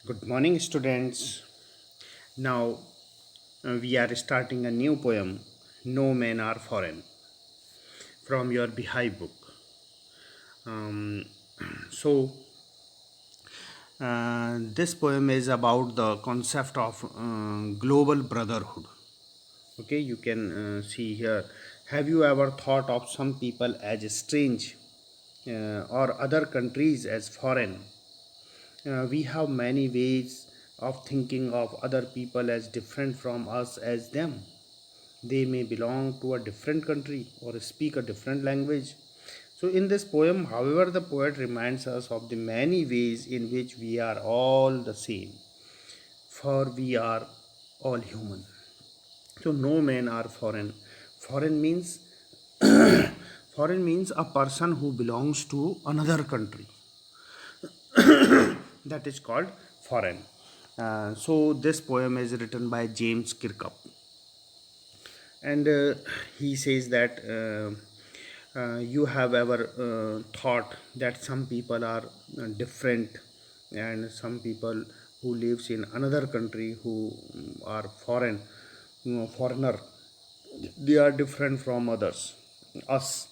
Good morning, students. Now we are starting a new poem, No Men Are Foreign, from your Beehive book. Um, this poem is about the concept of global brotherhood. Okay, you can see here. Have you ever thought of some people as strange or other countries as foreign? We have many ways of thinking of other people as different from us as them. They may belong to a different country or speak a different language. So, in this poem, however, the poet reminds us of the many ways in which we are all the same, for we are all human. So, no men are foreign. Foreign means foreign means a person who belongs to another country. That is called foreign. So, this poem is written by James Kirkup, and he says that you have ever thought that some people are different, and some people who lives in another country who are foreign, foreigner, they are different from others, us,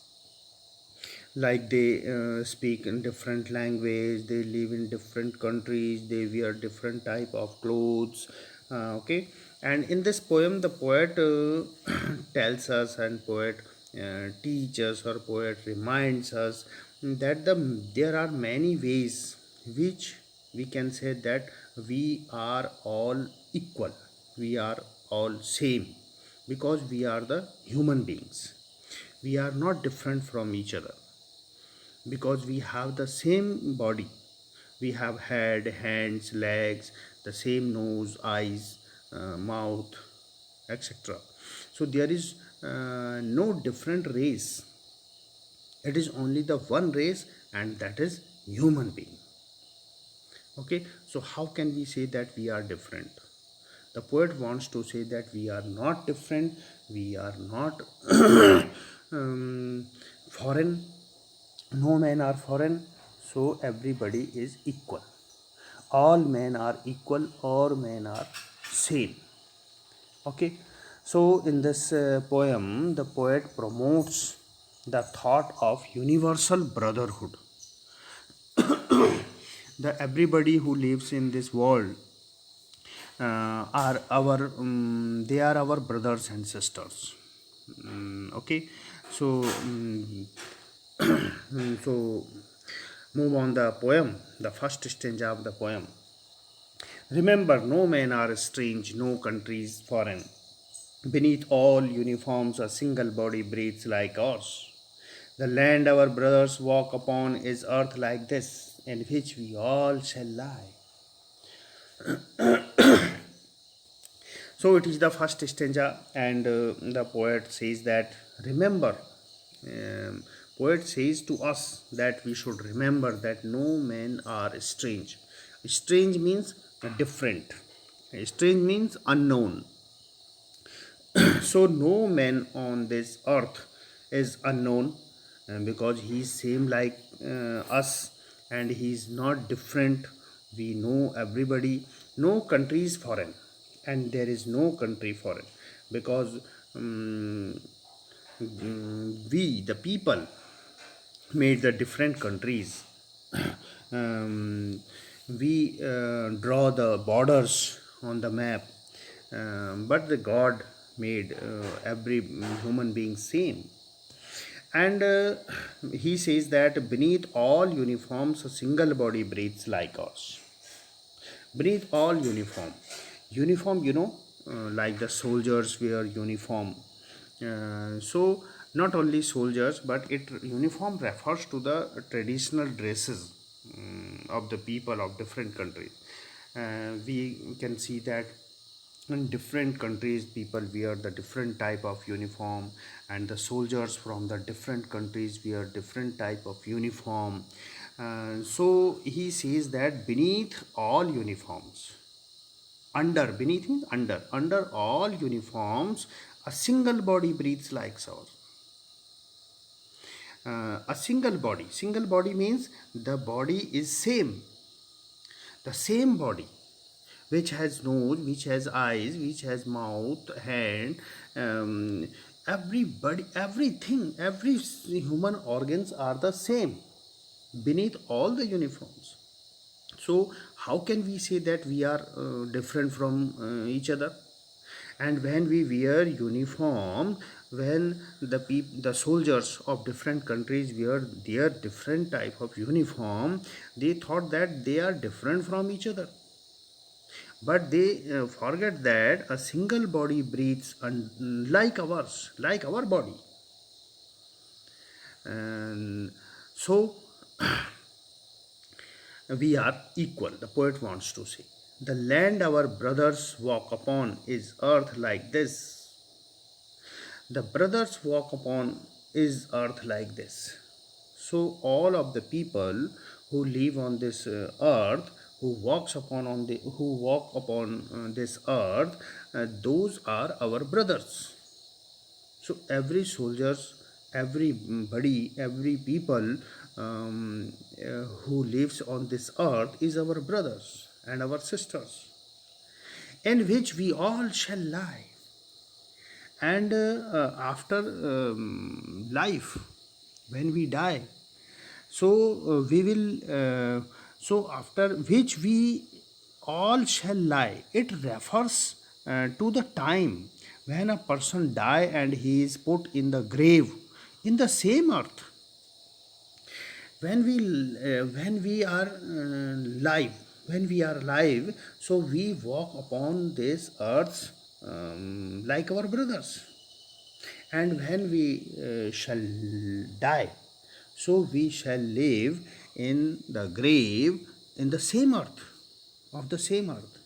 like they speak in different language, they live in different countries, they wear different type of clothes. Okay, and in this poem the poet tells us, and poet teaches, or poet reminds us that there are many ways which we can say that we are all equal, we are all same, because we are the human beings. We are not different from each other because we have the same body. We have head, hands, legs, the same nose, eyes, mouth, etc. So there is no different race. It is only the one race, and that is human being. Okay, so how can we say that we are different? The poet wants to say that we are not different, we are not foreign, no men are foreign, so everybody is equal. All men are equal, all men are same. Okay, so in this poem, the poet promotes the thought of universal brotherhood. The everybody who lives in this world are our they are our brothers and sisters. Okay, so so move on the poem, the first stanza of the poem. Remember, no men are strange, no countries foreign. Beneath all uniforms, a single body breathes like ours. The land our brothers walk upon is earth like this, in which we all shall lie. So it is the first stanza, and the poet says that remember. Um, Poet says to us that we should remember that no men are strange. Strange means different. Strange means unknown. So no man on this earth is unknown, because he is same like us, and he is not different. We know everybody. No country is foreign, and there is no country foreign, because we the people made the different countries. um, we draw the borders on the map, but the God made every human being same. And he says that beneath all uniforms, a single body breathes like us. Beneath all uniform, like the soldiers wear uniform. So not only soldiers, but it uniform refers to the traditional dresses of the people of different countries. We can see that in different countries people wear the different type of uniform, and the soldiers from the different countries wear different type of uniform. So he says that beneath all uniforms, beneath means under all uniforms, a single body breathes like ours. A single body means the body is same, the same body. which has nose, which has eyes, which has mouth, hand, um, everybody, everything, every human organs are the same beneath all the uniforms. So how can we say that we are different from each other? And when we wear uniform, when the soldiers of different countries wear their different type of uniform, they thought that they are different from each other, but they forget that a single body breathes like ours, like our body. And so we are equal, the poet wants to say. The land our brothers walk upon is earth like this. The brothers walk upon is earth like this. So all of the people who live on this earth, who walk upon this earth, those are our brothers. So every soldiers, everybody, every people who lives on this earth is our brothers and our sisters, in which we all shall lie. And after life, when we die, so we will so after which we all shall lie, it refers to the time when a person die and he is put in the grave in the same earth. When we are live, when we are alive, so we walk upon this earth like our brothers. And when we shall die, so we shall live in the grave in the same earth, of the same earth.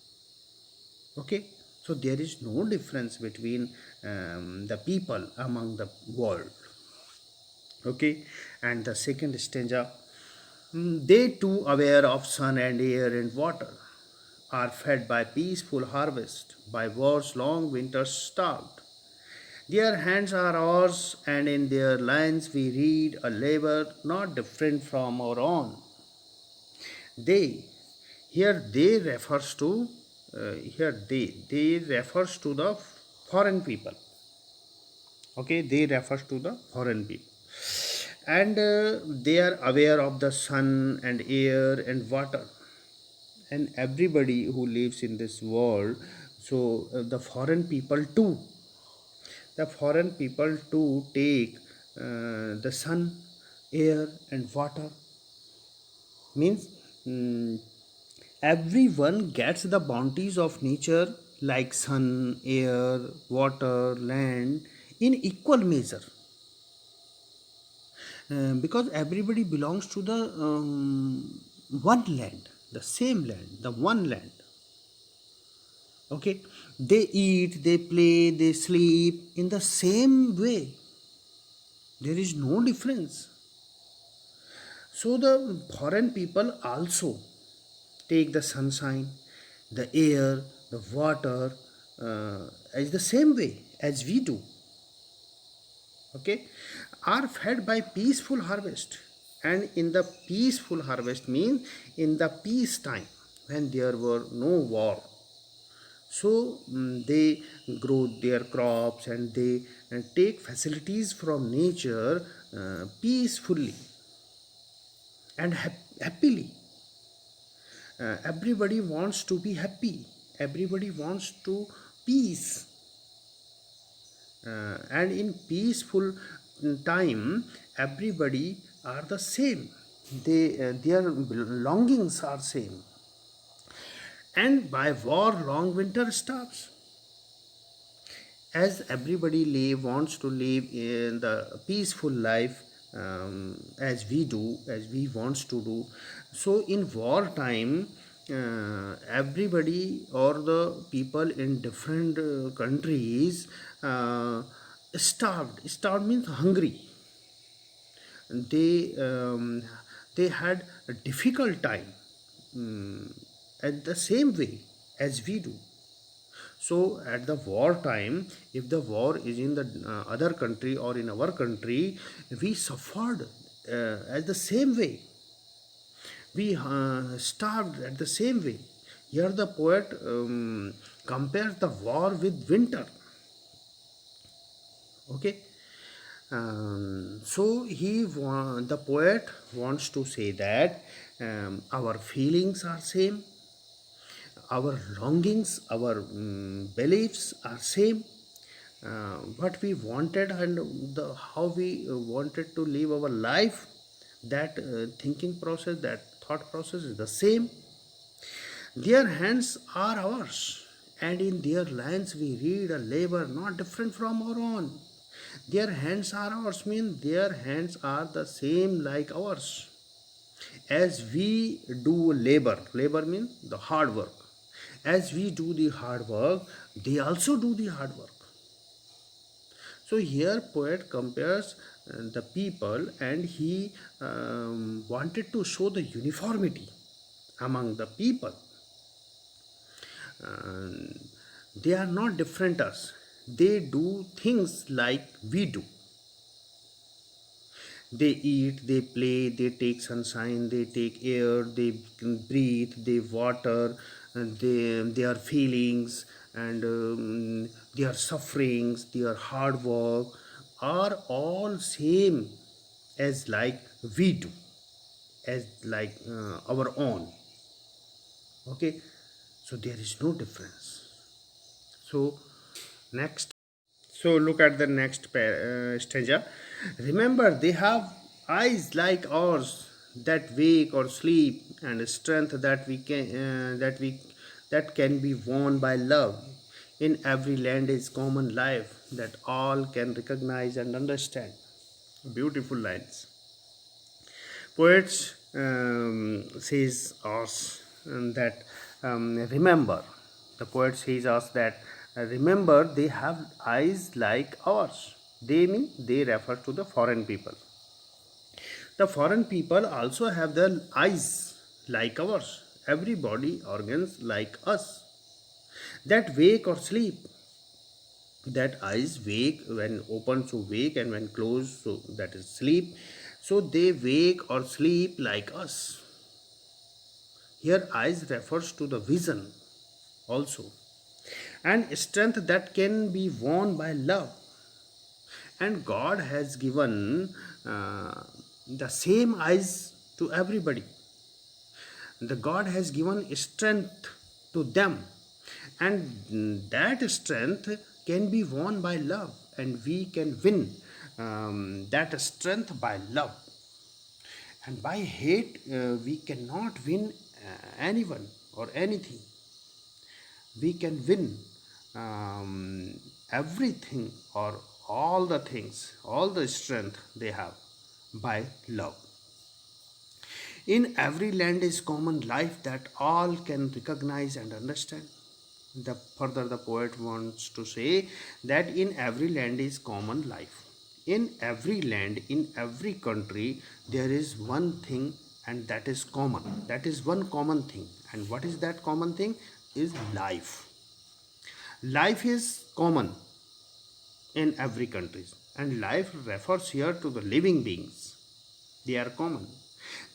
Okay, so there is no difference between the people among the world. Okay, and the second stanza, they too aware of sun and air and water are fed by peaceful harvest, by war's long winters starved. Their hands are ours, and in their lines we read a labor not different from our own. They, here they refers to they refers to the foreign people. Okay, they refers to the foreign people, and they are aware of the sun and air and water, and everybody who lives in this world. So the foreign people too, take the sun, air and water, means everyone gets the bounties of nature like sun, air, water, land in equal measure, because everybody belongs to the one land, the same land, the one land. Okay, they eat, they play, they sleep in the same way. There is no difference. So the foreign people also take the sunshine, the air, the water as the same way as we do. Okay, are fed by peaceful harvest. And in the peaceful harvest means in the peace time, when there were no war, so they grow their crops, and they take facilities from nature peacefully and happily. Everybody wants to be happy, everybody wants to peace, and in peaceful time everybody are the same, their longings are same. And by war long winter stops, as everybody wants to live in the peaceful life, as we do, as we wants to do. So in war time, everybody or the people in different countries starved means hungry. They um, they had a difficult time, at the same way as we do. So at the war time, if the war is in the other country or in our country, we suffered as the same way. We starved at the same way. Here the poet compares the war with winter. Okay. The poet wants to say that our feelings are same, our longings, our beliefs are same. What we wanted and the how we wanted to live our life, that thinking process, that thought process is the same. Their hands are ours, and in their lines we read a labor not different from our own. Their hands are ours mean their hands are the same like ours. As we do labor, labor means the hard work. As we do the hard work, they also do the hard work. So here poet compares the people, and he wanted to show the uniformity among the people. Uh, they are not different us. They do things like we do. They eat, they play, they take sunshine, they take air, they breathe, they water, and their feelings and their sufferings, their hard work are all same as like we do, as like our own. Okay, so there is no difference. So next. So look at the next stanza. Remember, they have eyes like ours that wake or sleep, and strength that can be won by love. In every land is common life that all can recognize and understand. Beautiful lines. Poets says us that remember. The poet says us that remember they have eyes like ours. They mean they refer to the foreign people. The foreign people also have their eyes like ours. Every body organs like us. That wake or sleep. That eyes wake when open, so wake, and when closed, so that is sleep. So they wake or sleep like us. Here eyes refers to the vision also, and strength that can be won by love. And God has given the same eyes to everybody. The God has given strength to them, and that strength can be won by love, and we can win that strength by love. And by hate we cannot win anyone or anything. We can win everything or all the things, all the strength they have by love. In every land is common life that all can recognize and understand. Further, the poet wants to say that in every land is common life. In every land, in every country, there is one thing, and that is common. That is one common thing. And what is that common thing? Is life. Life is common in every country, and life refers here to the living beings. They are common,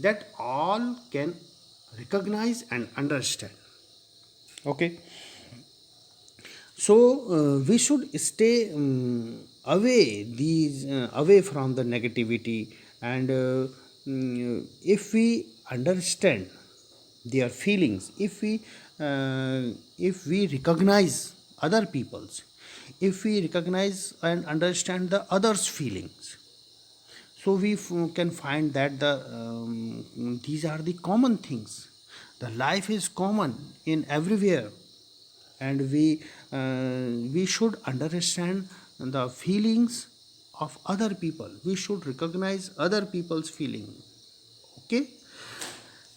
that all can recognize and understand. Okay, so we should stay away from the negativity, and if we understand their feelings, if we recognize other people's, if we recognize and understand the others feelings, so we can find that these are the common things. The life is common in everywhere, and we should understand the feelings of other people. We should recognize other people's feeling. Okay.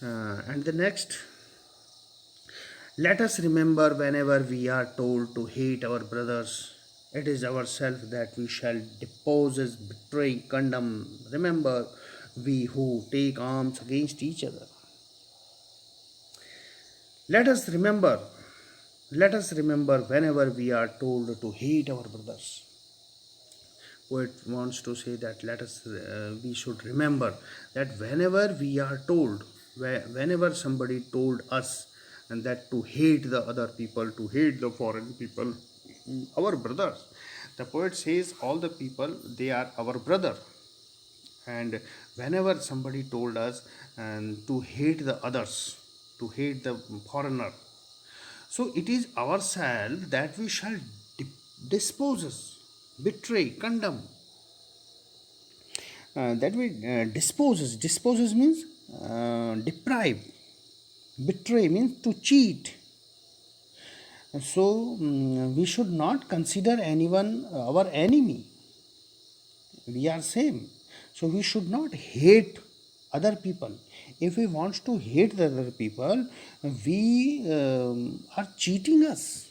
And the next, let us remember whenever we are told to hate our brothers, it is ourselves that we shall depose as betray, condemn. Remember, we who take arms against each other. Let us remember, let us remember whenever we are told to hate our brothers. Poet wants to say that we should remember that whenever we are told, whenever somebody told us and that to hate the other people, to hate the foreign people, our brothers. The poet says all the people, they are our brother. And whenever somebody told us to hate the others, to hate the foreigner, so it is ourselves that we shall disposes, betray, condemn, that we disposes means deprive, betray means to cheat. So we should not consider anyone our enemy. We are same. So we should not hate other people. If we want to hate the other people, we are cheating us.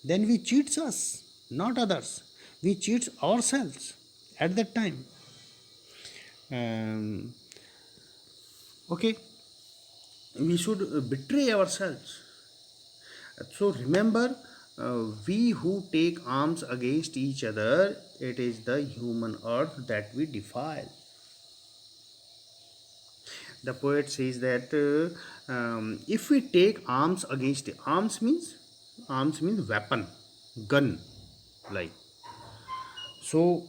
Then we cheats us, not others. We cheats ourselves at that time. Um, okay, we should betray ourselves. So remember, we who take arms against each other, it is the human earth that we defile. The poet says that if we take arms against, arms means weapon, gun, like. So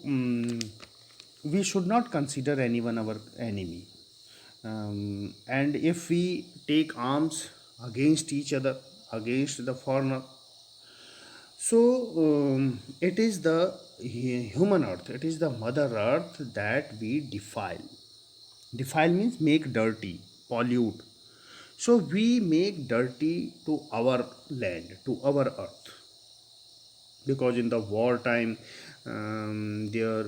we should not consider anyone our enemy. And if we take arms against each other, against the foreigner, so it is the human earth, it is the mother earth that we defile. Defile means make dirty, pollute. So we make dirty to our land, to our earth, because in the war time there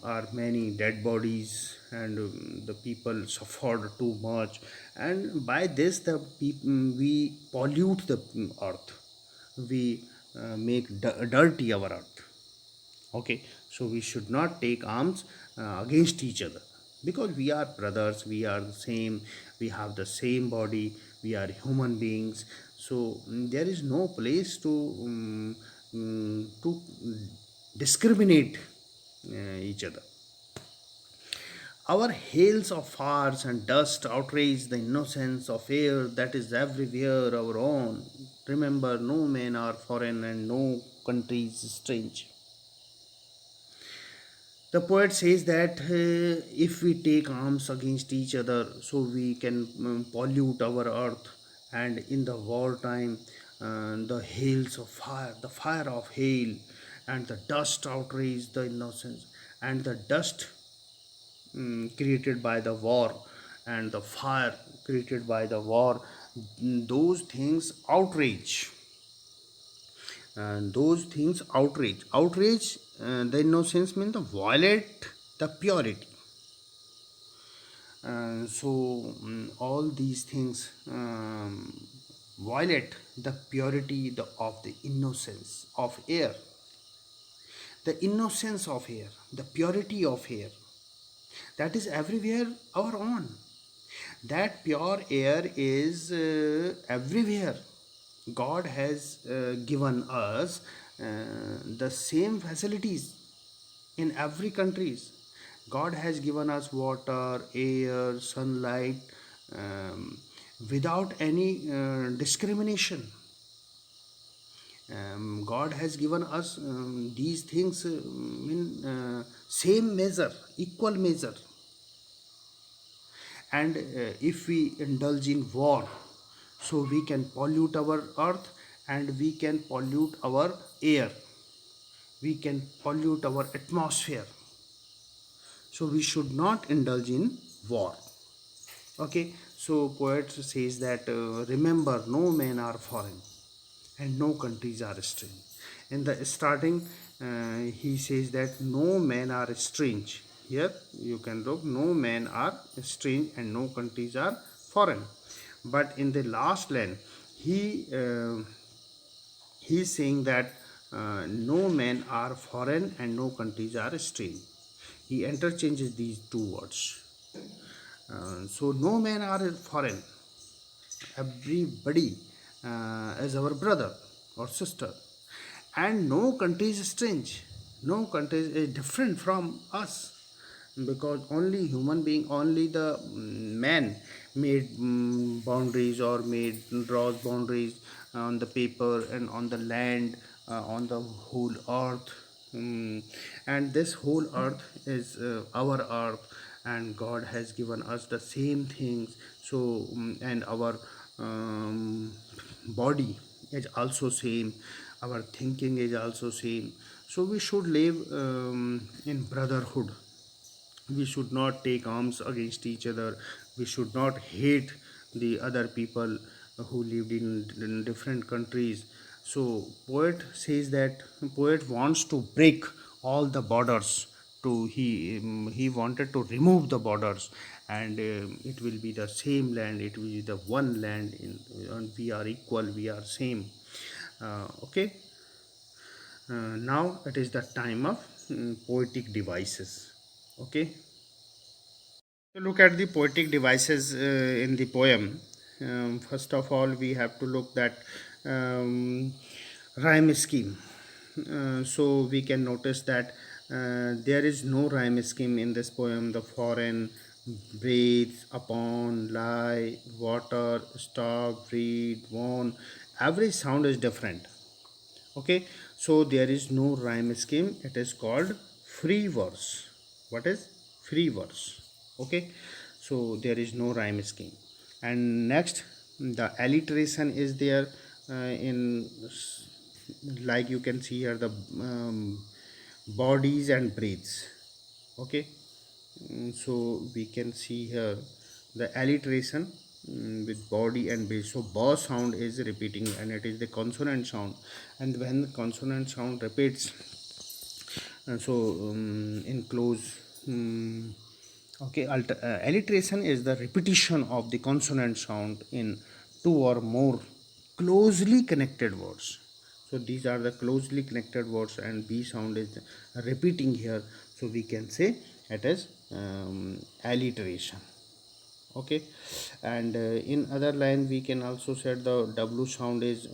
are many dead bodies, and the people suffered too much, and by this the we pollute the earth, we make dirty our earth. Okay, so we should not take arms against each other, because we are brothers, we are the same, we have the same body, we are human beings. So there is no place to discriminate each other. Our hails of fires and dust outrage the innocence of air that is everywhere our own. Remember, no men are foreign and no country is strange. The poet says that if we take arms against each other, so we can pollute our earth. And in the war time, the hails of fire, the fire of hail, and the dust outrage the innocence, and the dust created by the war, and the fire created by the war, those things outrage, and those things outrage the innocence means the violate the purity. So all these things violate the purity of the innocence of air, the innocence of air, the purity of air, that is everywhere our own. That pure air is everywhere. God has given us the same facilities in every countries. God has given us water, air, sunlight, um, without any discrimination. God has given us these things in same measure, equal measure. And if we indulge in war, so we can pollute our earth, and we can pollute our air, we can pollute our atmosphere. So we should not indulge in war. Okay, so poet says that remember, no men are foreign and no countries are strange. In the starting, he says that no men are strange. Here you can look, no men are strange and no countries are foreign. But in the last line, he's saying that no men are foreign and no countries are strange. He interchanges these two words. So no men are foreign. Everybody is our brother or sister, and no country is strange. No country is different from us, because only human being, only the man made boundaries or made draws boundaries on the paper and on the land, on the whole earth. And this whole earth is our earth, and God has given us the same things. So and our um, body is also same, our thinking is also same. So we should live in brotherhood. We should not take arms against each other. We should not hate the other people who lived in different countries. So says that poet wants to break all the borders. He wanted to remove the borders, and it will be the same land, it will be the one land and we are equal, we are same. Okay. Now it is the time of poetic devices. Okay. To look at the poetic devices in the poem, first of all we have to look that um, rhyme scheme. So we can notice that there is no rhyme scheme in this poem. The foreign, breathe, upon, lie, water, stop, read, warn, every sound is different. Okay, so there is no rhyme scheme, it is called free verse. What is free verse? Okay, so there is no rhyme scheme. And next, the alliteration is there in like you can see here the bodies and breaths. Okay. So we can see here the alliteration with body and base. So ba sound is repeating and it is the consonant sound, and when the consonant sound repeats, so in close okay, alliteration is the repetition of the consonant sound in two or more closely connected words. So these are the closely connected words, and b sound is repeating here, so we can say it is alliteration. Okay. And in other line we can also set the w sound is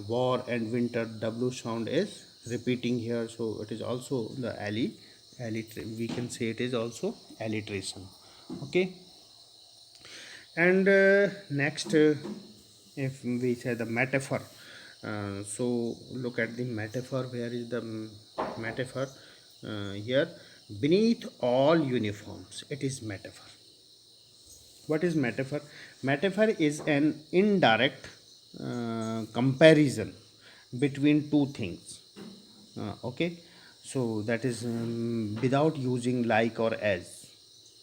war and winter, w sound is repeating here, so it is also the we can say it is also alliteration. Okay. And next, if we say the metaphor, so look at the metaphor. Where is the metaphor? Here, beneath all uniforms, it is metaphor. What is metaphor? Metaphor is an indirect comparison between two things. Okay, so that is without using like or as.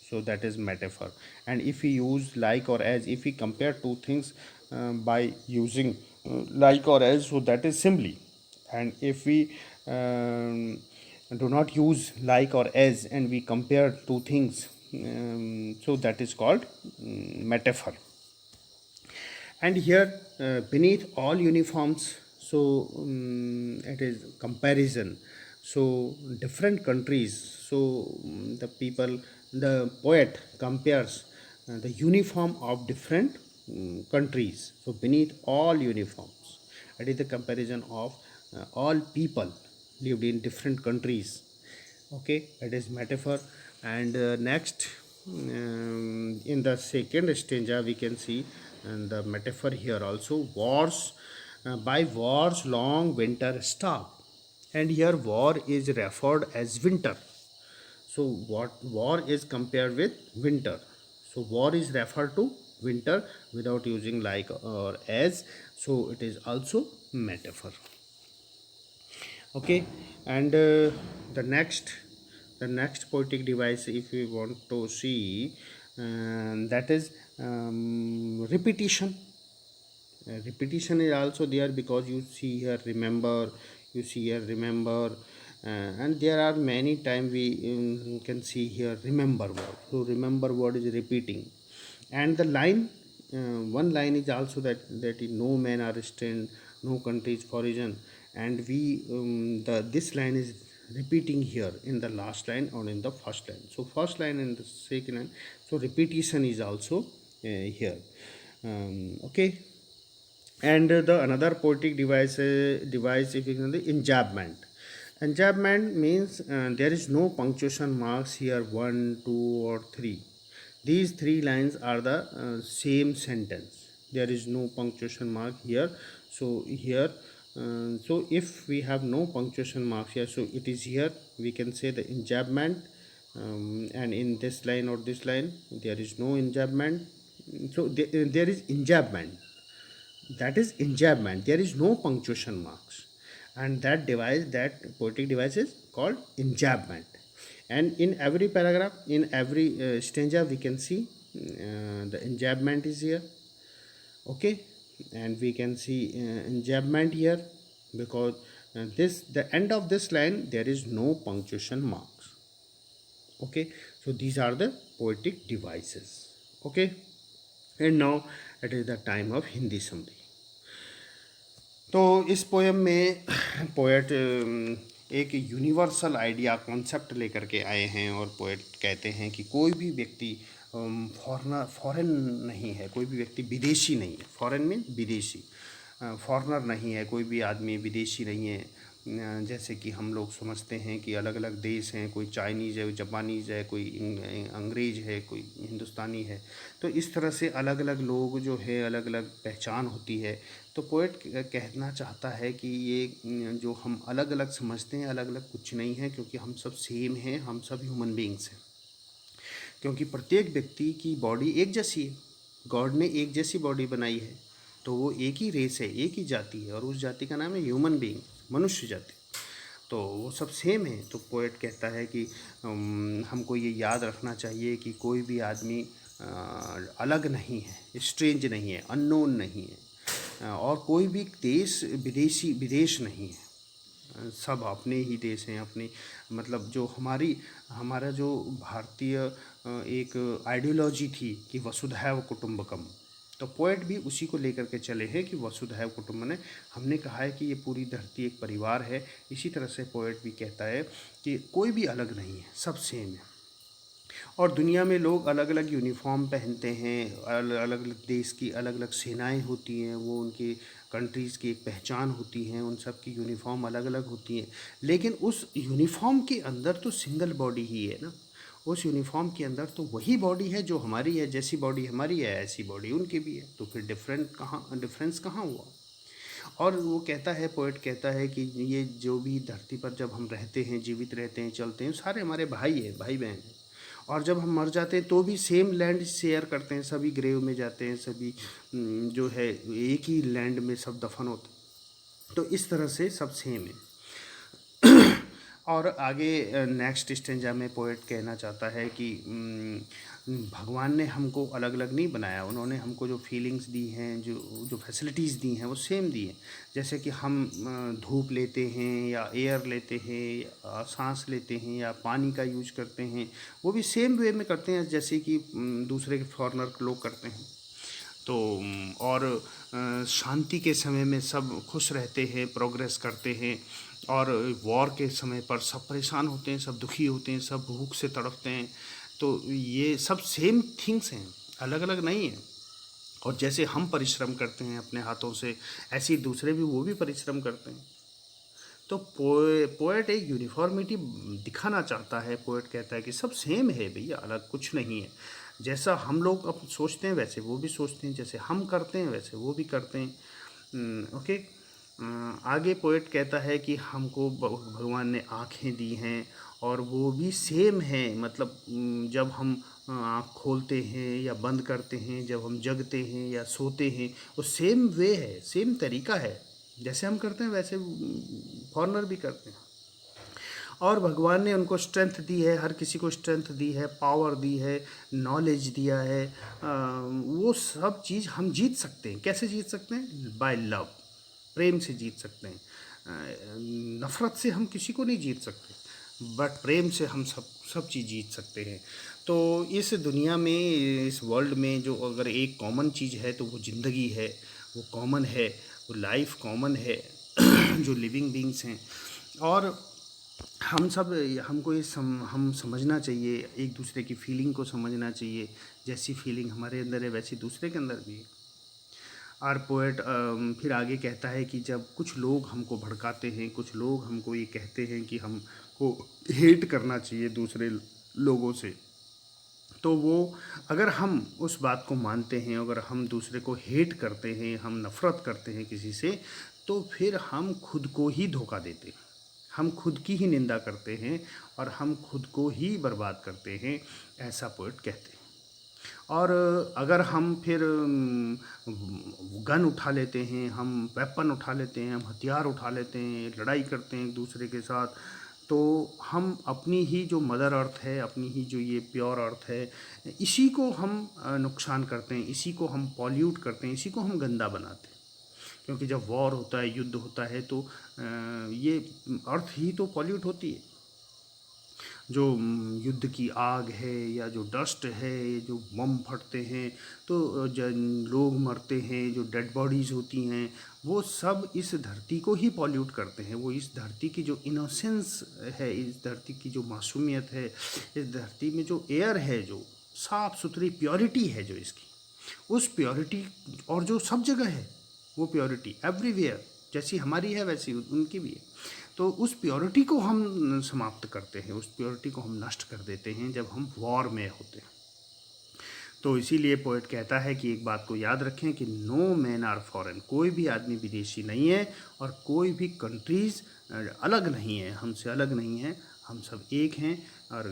So that is metaphor. And if we use like or as, if we compare two things by using like or as, so that is simile. And if we do not use like or as and we compare two things, so that is called metaphor. And here beneath all uniforms, so it is comparison. So different countries, so the people, the poet compares the uniform of different countries. So beneath all uniforms, it is the comparison of all people lived in different countries. Okay, it is metaphor. And next, in the second stanza we can see and the metaphor here also, wars, by wars long winter stop. And here war is referred as winter. So what war is compared with winter, so war is referred to winter without using like or as, so it is also metaphor. Okay. And the next poetic device, if we want to see, that is repetition. Repetition is also there, because you see here remember, you see here remember, and there are many time we can see here remember word. So remember word is repeating. And the line, one line is also that is, no man are restrained, no country is foreign. And we this line is repeating here in the last line or in the first line. So first line and the second line, so repetition is also here. Okay. And the another poetic device, if you can, the enjambment. Enjambment means there is no punctuation marks here, 1 2 or 3. These three lines are the same sentence. There is no punctuation mark here. So here, so if we have no punctuation mark here, so it is here we can say the enjambment, and in this line or this line there is no enjambment. So there is enjambment, that is enjambment, there is no punctuation marks, and that device, that poetic device is called enjambment. And in every paragraph, in every stanza, we can see the enjambment is here. Okay, and we can see enjambment here, because this, the end of this line, there is no punctuation marks. Okay, so these are the poetic devices. Okay, and now it is the time of Hindi summary. तो इस poem में poet एक universal idea concept लेकर के आए हैं, और poet कहते हैं कि कोई भी व्यक्ति फॉरेन नहीं है, कोई भी व्यक्ति विदेशी नहीं है। फॉरेन मीन विदेशी, फॉरेनर नहीं है, कोई भी आदमी विदेशी नहीं है। जैसे कि हम लोग समझते हैं कि अलग अलग देश हैं, कोई चाइनीज़ है, कोई जापानीज़ है, कोई अंग्रेज है, कोई हिंदुस्तानी है। तो इस तरह से अलग अलग लोग जो है, अलग अलग पहचान होती है। तो पोएट कहना चाहता है कि ये जो हम अलग अलग समझते हैं, अलग अलग कुछ नहीं है, क्योंकि हम सब सेम हैं, हम सब ह्यूमन बींग्स हैं। क्योंकि प्रत्येक व्यक्ति की बॉडी एक जैसी है, गॉड ने एक जैसी बॉडी बनाई है, तो वो एक ही रेस है, एक ही जाति है, और उस जाति का नाम है ह्यूमन बीइंग, मनुष्य जाति। तो वो सब सेम है। तो पोएट कहता है कि हमको ये याद रखना चाहिए कि कोई भी आदमी अलग नहीं है, स्ट्रेंज नहीं है, अननोन नहीं है, और कोई भी देश विदेश नहीं है। सब अपने ही देश हैं, अपने मतलब जो हमारा जो भारतीय एक आइडियोलॉजी थी कि वसुधैव कुटुंबकम, तो पोएट भी उसी को लेकर के चले हैं कि वसुधैव कुटुंबकम ने, हमने कहा है कि ये पूरी धरती एक परिवार है। इसी तरह से पोएट भी कहता है कि कोई भी अलग नहीं है, सब सेम है। और दुनिया में लोग अलग अलग यूनिफॉर्म पहनते हैं, अलग अलग देश की अलग अलग सेनाएं होती हैं, वो उनकी कंट्रीज़ की एक पहचान होती हैं, उन सब की यूनिफॉर्म अलग अलग होती हैं। लेकिन उस यूनिफॉर्म के अंदर तो सिंगल बॉडी ही है ना, उस यूनिफॉर्म के अंदर तो वही बॉडी है जो हमारी है, जैसी बॉडी हमारी है ऐसी बॉडी उनकी भी है। तो फिर डिफरेंस कहाँ हुआ? और वो कहता है, पोएट कहता है कि ये जो भी धरती पर जब हम रहते हैं, जीवित रहते हैं, चलते हैं, सारे हमारे भाई हैं, भाई बहन हैं। और जब हम मर जाते हैं तो भी सेम लैंड शेयर करते हैं, सभी ग्रेव में जाते हैं, सभी जो है एक ही लैंड में सब दफन होते हैं। तो इस तरह से सब सेम है। और आगे नेक्स्ट स्टेंजा में पोएट कहना चाहता है कि भगवान ने हमको अलग अलग नहीं बनाया, उन्होंने हमको जो फीलिंग्स दी हैं, जो फैसिलिटीज़ दी हैं, वो सेम दी हैं। जैसे कि हम धूप लेते हैं, या एयर लेते हैं, या सांस लेते हैं, या पानी का यूज करते हैं, वो भी सेम वे में करते हैं जैसे कि दूसरे के फॉरेनर लोग करते हैं। तो और शांति के समय में सब खुश रहते हैं, प्रोग्रेस करते हैं, और वॉर के समय पर सब परेशान होते हैं, सब दुखी होते हैं, सब भूख से तड़पते हैं। तो ये सब सेम थिंग्स हैं, अलग अलग नहीं हैं। और जैसे हम परिश्रम करते हैं अपने हाथों से, ऐसे ही दूसरे भी वो भी परिश्रम करते हैं। तो पोएट एक यूनिफॉर्मिटी दिखाना चाहता है। पोएट कहता है कि सब सेम है भैया, अलग कुछ नहीं है। जैसा हम लोग अब सोचते हैं वैसे वो भी सोचते हैं, जैसे हम करते हैं वैसे वो भी करते हैं। ओके, आगे पोएट कहता है कि हमको भगवान ने आँखें दी हैं, और वो भी सेम है। मतलब जब हम आँख खोलते हैं या बंद करते हैं, जब हम जगते हैं या सोते हैं, वो सेम वे है, सेम तरीका है। जैसे हम करते हैं वैसे फॉरेनर भी करते हैं। और भगवान ने उनको स्ट्रेंथ दी है, हर किसी को स्ट्रेंथ दी है, पावर दी है, नॉलेज दिया है। वो सब चीज़ हम जीत सकते हैं। कैसे जीत सकते हैं? बाय लव, प्रेम से जीत सकते हैं। नफ़रत से हम किसी को नहीं जीत सकते, बट प्रेम से हम सब चीज़ जीत सकते हैं। तो इस दुनिया में, इस वर्ल्ड में जो अगर एक कॉमन चीज़ है तो वो ज़िंदगी है, वो कॉमन है, वो लाइफ कॉमन है। जो लिविंग बींग्स हैं, और हमको हम समझना चाहिए, एक दूसरे की फीलिंग को समझना चाहिए। जैसी फीलिंग हमारे अंदर है वैसी दूसरे के अंदर भी है। और पोएट फिर आगे कहता है कि जब कुछ लोग हमको भड़काते हैं, कुछ लोग हमको ये कहते हैं कि हमको हेट करना चाहिए दूसरे लोगों से, तो वो अगर हम उस बात को मानते हैं, अगर हम दूसरे को हेट करते हैं, हम नफ़रत करते हैं किसी से, तो फिर हम खुद को ही धोखा देते हैं, हम खुद की ही निंदा करते हैं और हम खुद को ही बर्बाद करते हैं, ऐसा पोएट कहते हैं। और अगर हम फिर गन उठा लेते हैं, हम वेपन उठा लेते हैं, हम हथियार उठा लेते हैं, लड़ाई करते हैं एक दूसरे के साथ, तो हम अपनी ही जो मदर अर्थ है, अपनी ही जो ये प्योर अर्थ है, इसी को हम नुकसान करते हैं, इसी को हम पॉल्यूट करते हैं, इसी को हम गंदा बनाते हैं। क्योंकि जब वॉर होता है, युद्ध होता है, तो ये अर्थ ही तो पॉल्यूट होती है। जो युद्ध की आग है या जो डस्ट है, जो बम फटते हैं, तो लोग मरते हैं, जो डेड बॉडीज़ होती हैं, वो सब इस धरती को ही पॉल्यूट करते हैं। वो इस धरती की जो इनोसेंस है, इस धरती की जो मासूमियत है, इस धरती में जो एयर है, जो साफ़ सुथरी प्योरिटी है जो इसकी, उस प्योरिटी, और जो सब जगह है वो प्योरिटी एवरीवेयर, जैसी हमारी है वैसी उनकी भी है, तो उस प्योरिटी को हम समाप्त करते हैं, उस प्योरिटी को हम नष्ट कर देते हैं जब हम वॉर में होते हैं। तो इसीलिए पोएट कहता है कि एक बात को याद रखें कि नो मैन आर फॉरेन, कोई भी आदमी विदेशी नहीं है और कोई भी कंट्रीज़ अलग नहीं है, हमसे अलग नहीं है, हम सब एक हैं। और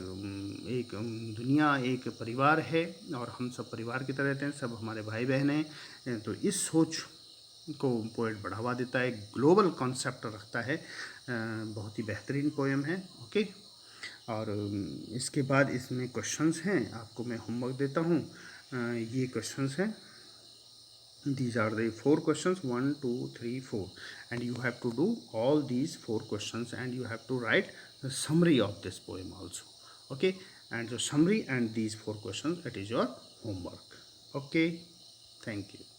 एक दुनिया, एक परिवार है और हम सब परिवार की तरह रहते हैं, सब हमारे भाई बहन हैं। तो इस सोच को पोएट बढ़ावा देता है, ग्लोबल कॉन्सेप्ट रखता है। बहुत ही बेहतरीन पोएम है। ओके, और इसके बाद इसमें क्वेश्चंस हैं, आपको मैं होमवर्क देता हूँ। ये क्वेश्चंस हैं, these are the 4 questions, 1 2 3 4, and you have to do all these 4 questions and you have to write the summary of this poem also. Okay, and the summary and these 4 questions, it is your homework. Okay, thank you.